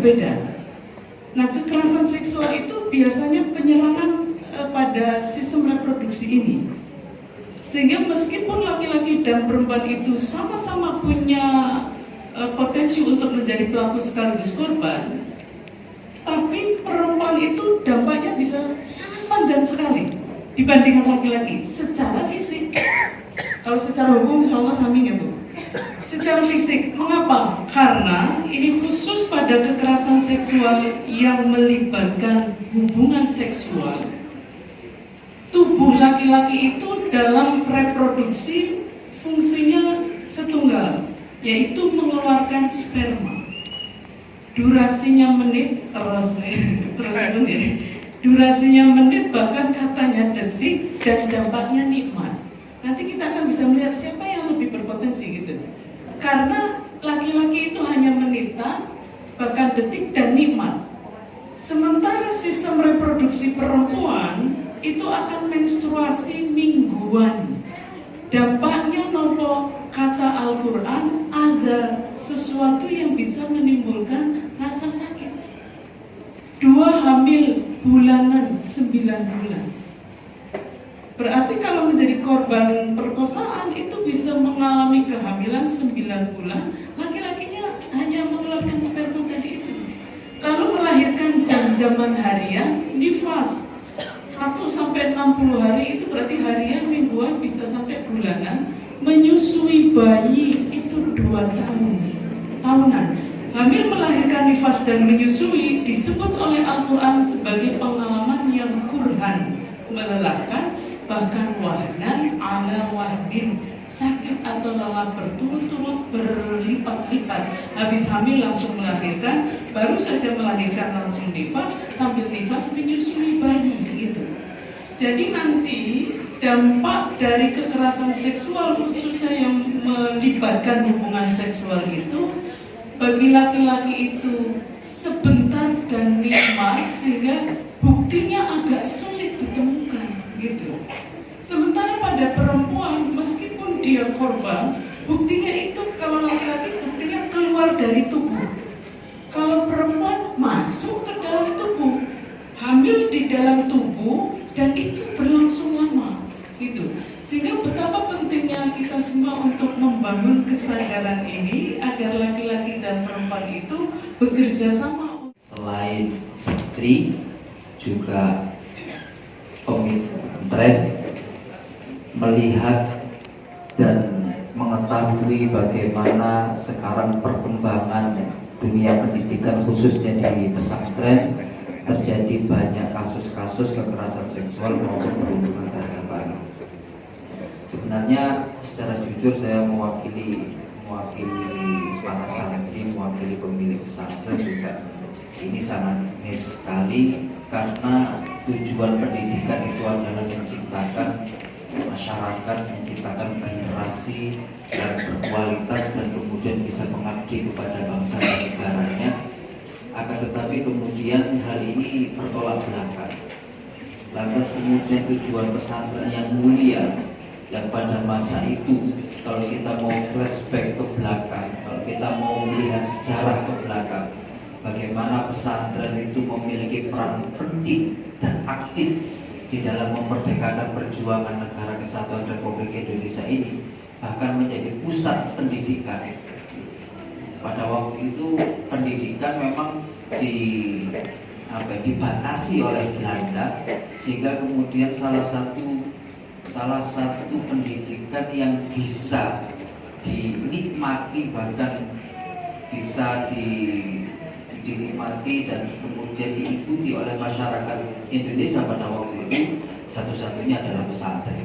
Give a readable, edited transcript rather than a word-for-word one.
berbeda. Nah, kekerasan seksual itu biasanya penyerangan pada sistem reproduksi ini. Sehingga meskipun laki-laki dan perempuan itu sama-sama punya potensi untuk menjadi pelaku sekaligus korban, tapi perempuan itu dampaknya bisa sangat panjang sekali dibandingkan laki-laki secara fisik. Kalau secara hukum insya Allah sami ya Bu. Secara fisik, mengapa? Karena ini khusus pada kekerasan seksual yang melibatkan hubungan seksual. Tubuh laki-laki itu dalam reproduksi fungsinya setunggal, yaitu mengeluarkan sperma. Durasinya menit, durasinya menit, bahkan katanya detik, dan dampaknya nikmat. Nanti kita akan bisa melihat siapa yang lebih berpotensi gitu. Karena laki-laki itu hanya menitan, bahkan detik dan nikmat. Sementara sistem reproduksi perempuan itu akan menstruasi mingguan. Dampaknya nopo kata Al-Quran, ada sesuatu yang bisa menimbulkan rasa sakit. 2 hamil bulanan 9 bulan. Berarti kalau menjadi korban perkosaan itu bisa mengalami kehamilan 9 bulan, laki-lakinya hanya mengeluarkan sperma tadi itu. Lalu melahirkan jam-jaman harian, nifas 1-60 hari, itu berarti harian, mingguan, bisa sampai bulanan. Menyusui bayi itu 2 tahunan. Hamil, melahirkan, nifas, dan menyusui disebut oleh Al-Quran sebagai pengalaman yang kurhan, melelahkan, bahkan wahnan ala wahdin, sakit atau lelah berturut-turut berlipat-lipat. Habis hamil langsung melahirkan, baru saja melahirkan langsung nifas, sambil nifas menyusui bayi gitu. Jadi nanti dampak dari kekerasan seksual khususnya yang melibatkan hubungan seksual itu bagi laki-laki itu sebentar dan nikmat, sehingga buktinya agak sulit ditemukan gitu. Sementara pada perempuan, meskipun dia korban, buktinya itu kalau laki-laki buktinya keluar dari tubuh. Kalau perempuan masuk ke dalam tubuh, hamil di dalam tubuh, dan itu berlangsung lama gitu. Sehingga betapa pentingnya kita semua untuk membangun kesadaran ini agar laki-laki dan perempuan itu bekerja sama. Selain Satri, juga Kementerian melihat dan mengetahui bagaimana sekarang perkembangan dunia pendidikan khususnya di pesantren terjadi banyak kasus-kasus kekerasan seksual maupun perundungan terhadap anak. Sebenarnya secara jujur saya mewakili para santri, mewakili pemilik pesantren juga ini sangat miris sekali, karena tujuan pendidikan itu adalah menciptakan masyarakat, menciptakan generasi yang berkualitas dan kemudian bisa mengabdi kepada bangsa dan negaranya. Akan tetapi kemudian hal ini bertolak belakang. Lantas kemudian tujuan pesantren yang mulia, yang pada masa itu kalau kita mau flashback ke belakang, kalau kita mau melihat sejarah ke belakang, bagaimana pesantren itu memiliki peran penting dan aktif di dalam memerdekakan perjuangan negara kesatuan Republik Indonesia ini, bahkan menjadi pusat pendidikan. Pada waktu itu pendidikan memang dibatasi oleh Belanda, sehingga kemudian salah satu pendidikan yang bisa dinikmati, bahkan bisa dinikmati dan kemudian diikuti oleh masyarakat Indonesia pada waktu itu, satu-satunya adalah pesantren.